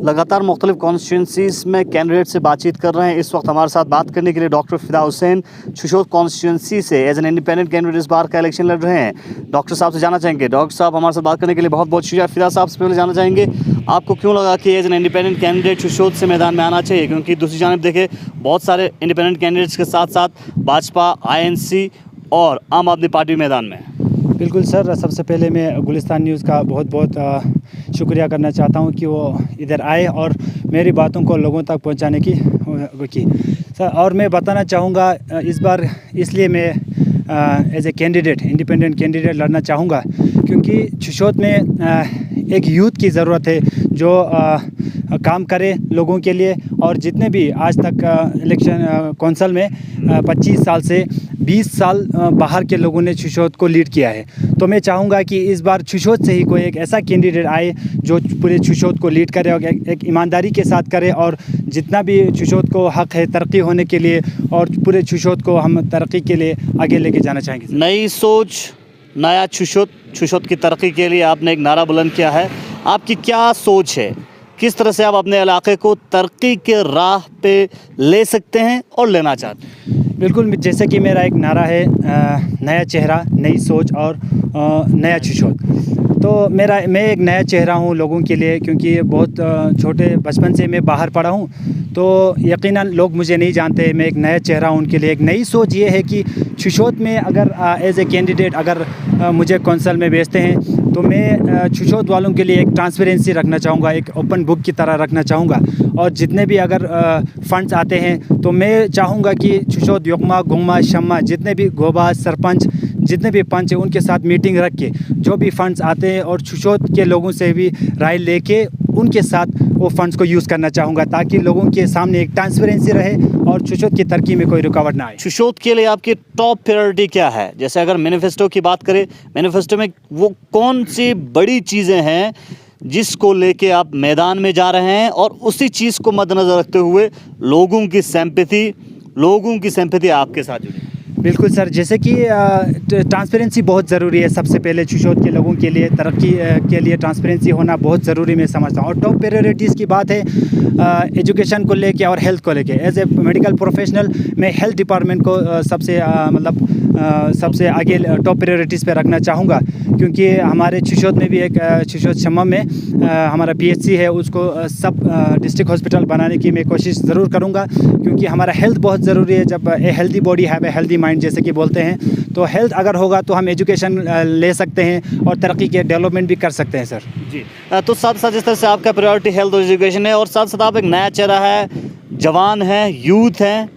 लगातार मुख्तलिफ कॉन्स्टिट्यूंसीज़ में कैंडिडेट से बातचीत कर रहे हैं। इस वक्त हमारे साथ बात करने के लिए डॉक्टर फ़िदा हुसैन शुशोत कॉन्स्टिट्यूंसी से एज एन इंडिपेंडेंट कैंडिडेट इस बार का इलेक्शन लड़ रहे हैं। डॉक्टर साहब से जानना चाहेंगे। डॉक्टर साहब हमारे साथ बात करने के लिए बहुत बहुत शुक्रिया। फ़िदा साहब से पहले जानना चाहेंगे, आपको क्यों लगा कि एज एन इंडिपेंडेंट कैंडिडेट शुशोत से मैदान में आना चाहिए? क्योंकि दूसरी जानिब देखें, बहुत सारे इंडिपेंडेंट कैंडिडेट्स के साथ साथ भाजपा, INC और आम आदमी पार्टी मैदान में है। बिल्कुल सर, सबसे पहले मैं गुलिस्तान न्यूज़ का बहुत बहुत शुक्रिया करना चाहता हूं कि वो इधर आए और मेरी बातों को लोगों तक पहुंचाने की सर। और मैं बताना चाहूँगा, इस बार इसलिए मैं as a candidate, independent candidate लड़ना चाहूँगा क्योंकि शुशोत में एक यूथ की ज़रूरत है जो काम करे लोगों के लिए। और जितने भी आज तक इलेक्शन कौंसल में 25 साल से 20 साल बाहर के लोगों ने शुशोत को लीड किया है, तो मैं चाहूँगा कि इस बार शुशोत से ही कोई एक ऐसा कैंडिडेट आए जो पूरे शुशोत को लीड करे और एक ईमानदारी के साथ करे, और जितना भी शुशोत को हक़ है तरक्की होने के लिए और पूरे शुशोत को हम तरक्की के लिए आगे लेके जाना चाहेंगे। नई सोच, नया शुशोत की तरक्की के लिए आपने एक नारा बुलंद किया है। आपकी क्या सोच है? किस तरह से आप अपने इलाके को तरक्की के राह पे ले सकते हैं और लेना चाहते हैं? बिल्कुल, जैसे कि मेरा एक नारा है, नया चेहरा, नई सोच और नया शुशोत। तो मैं एक नया चेहरा हूँ लोगों के लिए, क्योंकि बहुत छोटे बचपन से मैं बाहर पढ़ा हूँ, तो यकीनन लोग मुझे नहीं जानते। मैं एक नया चेहरा हूँ उनके लिए। एक नई सोच ये है कि शुशोत में अगर एज ए कैंडिडेट अगर मुझे कौंसल में भेजते हैं तो मैं शुशोत वालों के लिए एक ट्रांसपेरेंसी रखना चाहूँगा, एक ओपन बुक की तरह रखना चाहूँगा। और जितने भी अगर फ़ंड्स आते हैं तो मैं चाहूँगा कि शुशोत, युक्मा, गुम्मा, शम्मा, जितने भी गोबा, सरपंच, जितने भी पंच हैं उनके साथ मीटिंग रख के जो भी फ़ंड्स आते हैं और शुशोत के लोगों से भी राय लेके उनके साथ वो फ़ंड्स को यूज़ करना चाहूँगा, ताकि लोगों के सामने एक ट्रांसपेरेंसी रहे और शुशोत की तरक्की में कोई रुकावट ना आए। शुशोत के लिए आपकी टॉप प्रायोरिटी क्या है? जैसे अगर मैनिफेस्टो की बात करें, मैनिफेस्टो में वो कौन सी बड़ी चीज़ें हैं जिसको लेके आप मैदान में जा रहे हैं और उसी चीज़ को मद्देनज़र रखते हुए लोगों की सिंपैथी आपके साथ जुड़ी? बिल्कुल सर, जैसे कि ट्रांसपेरेंसी बहुत ज़रूरी है। सबसे पहले शुशोत के लोगों के लिए तरक्की के लिए ट्रांसपेरेंसी होना बहुत ज़रूरी मैं समझता हूँ। और टॉप प्रायोरिटीज़ की बात है एजुकेशन को लेके और हेल्थ को लेके। एज ए मेडिकल प्रोफेशनल मैं हेल्थ डिपार्टमेंट को सबसे आगे टॉप प्रायोरिटीज़ पे रखना चाहूँगा, क्योंकि हमारे शुशोत में भी एक शुशोत शम्मा में हमारा PHC है, उसको सब डिस्ट्रिक्ट हॉस्पिटल बनाने की मैं कोशिश ज़रूर करूँगा, क्योंकि हमारा हेल्थ बहुत ज़रूरी है। जब a healthy body have a healthy mind जैसे कि बोलते हैं, तो हेल्थ अगर होगा तो हम एजुकेशन ले सकते हैं और तरक्की के डेवलपमेंट भी कर सकते हैं सर जी। तो साथ साथ जिस तरह से आपका प्रायोरिटी हेल्थ और एजुकेशन है और साथ साथ आप एक नया चेहरा है, जवान है, यूथ है,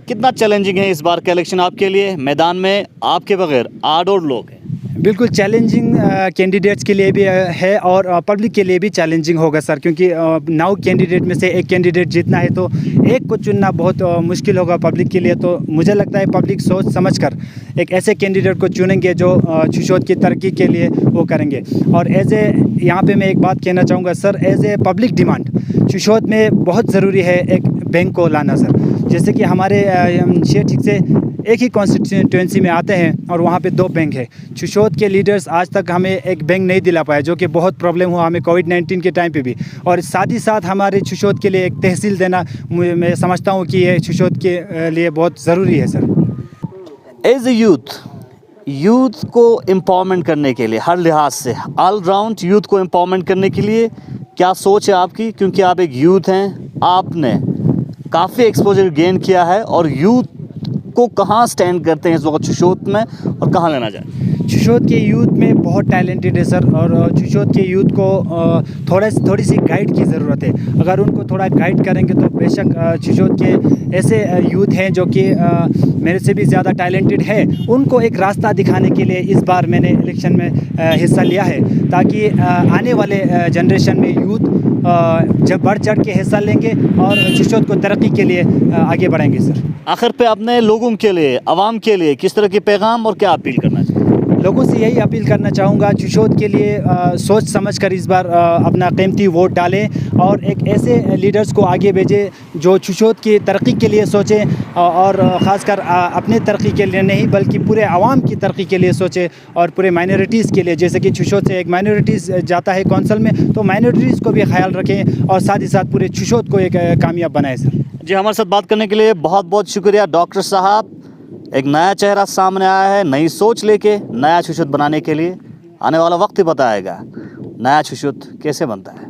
कितना चैलेंजिंग है इस बार का इलेक्शन आपके लिए? मैदान में आपके बगैर 8 और लोग हैं। बिल्कुल चैलेंजिंग कैंडिडेट्स के लिए भी है और पब्लिक के लिए भी चैलेंजिंग होगा सर, क्योंकि 9 कैंडिडेट में से एक कैंडिडेट जीतना है तो एक को चुनना बहुत मुश्किल होगा पब्लिक के लिए। तो मुझे लगता है पब्लिक सोच समझकर एक ऐसे कैंडिडेट को चुनेंगे जो शुशोत की तरक्की के लिए वो करेंगे। और एज ए यहाँ पे मैं एक बात कहना चाहूँगा sir, as a public demand शुशोत में बहुत ज़रूरी है एक बैंक को लाना सर। जैसे कि हमारे ठीक से एक ही कॉन्स्टिट्यूंसी में आते हैं और वहाँ पे 2 बैंक है। शुशोत के लीडर्स आज तक हमें एक बैंक नहीं दिला पाए, जो कि बहुत प्रॉब्लम हुआ हमें कोविड-19 के टाइम पे भी। और साथ ही साथ हमारे शुशोत के लिए एक तहसील देना मैं समझता हूँ कि ये शुशोत के लिए बहुत ज़रूरी है सर। एज ए यूथ को एम्पावरमेंट करने के लिए हर लिहाज से ऑलराउंड यूथ को एम्पावरमेंट करने के लिए क्या सोच है आपकी? क्योंकि आप एक यूथ हैं, आपने काफ़ी एक्सपोजर गेन किया है और यूथ को कहाँ स्टैंड करते हैं इस वक्त शुशोत में और कहाँ लेना चाहते हैं? शुशोत के यूथ में बहुत टैलेंटेड है सर, और शुशोत के यूथ को थोड़ी सी गाइड की ज़रूरत है। अगर उनको थोड़ा गाइड करेंगे तो बेशक शुशोत के ऐसे यूथ हैं जो कि मेरे से भी ज़्यादा टैलेंटेड है, उनको एक रास्ता दिखाने के लिए इस बार मैंने इलेक्शन में हिस्सा लिया है, ताकि आने वाले जनरेशन में यूथ जब बढ़ चढ़ के हिस्सा लेंगे और शुशोत को तरक्की के लिए आगे बढ़ेंगे सर। आखिर पे अपने लोगों के लिए, आवाम के लिए किस तरह के पैगाम और क्या अपील करना चाहिए? लोगों से यही अपील करना चाहूँगा, छुशोत के लिए सोच समझ कर इस बार अपना कीमती वोट डालें और एक ऐसे लीडर्स को आगे भेजें जो छुशोत की तरक्की के लिए सोचें और ख़ासकर अपने तरक्की के लिए नहीं बल्कि पूरे आवाम की तरक्की के लिए सोचें और पूरे माइनॉरिटीज़ के लिए। जैसे कि छुशोत से एक माइनॉरिटीज़ जाता है कौंसल में, तो माइनॉरिटीज़ को भी ख्याल रखें और साथ ही साथ पूरे छुशोत को एक कामयाब बनाएं सर। जी, हमारे साथ बात करने के लिए बहुत बहुत शुक्रिया डॉक्टर साहब। एक नया चेहरा सामने आया है, नई सोच लेके नया छुशोत बनाने के लिए। आने वाला वक्त ही बताएगा नया छुशोत कैसे बनता है।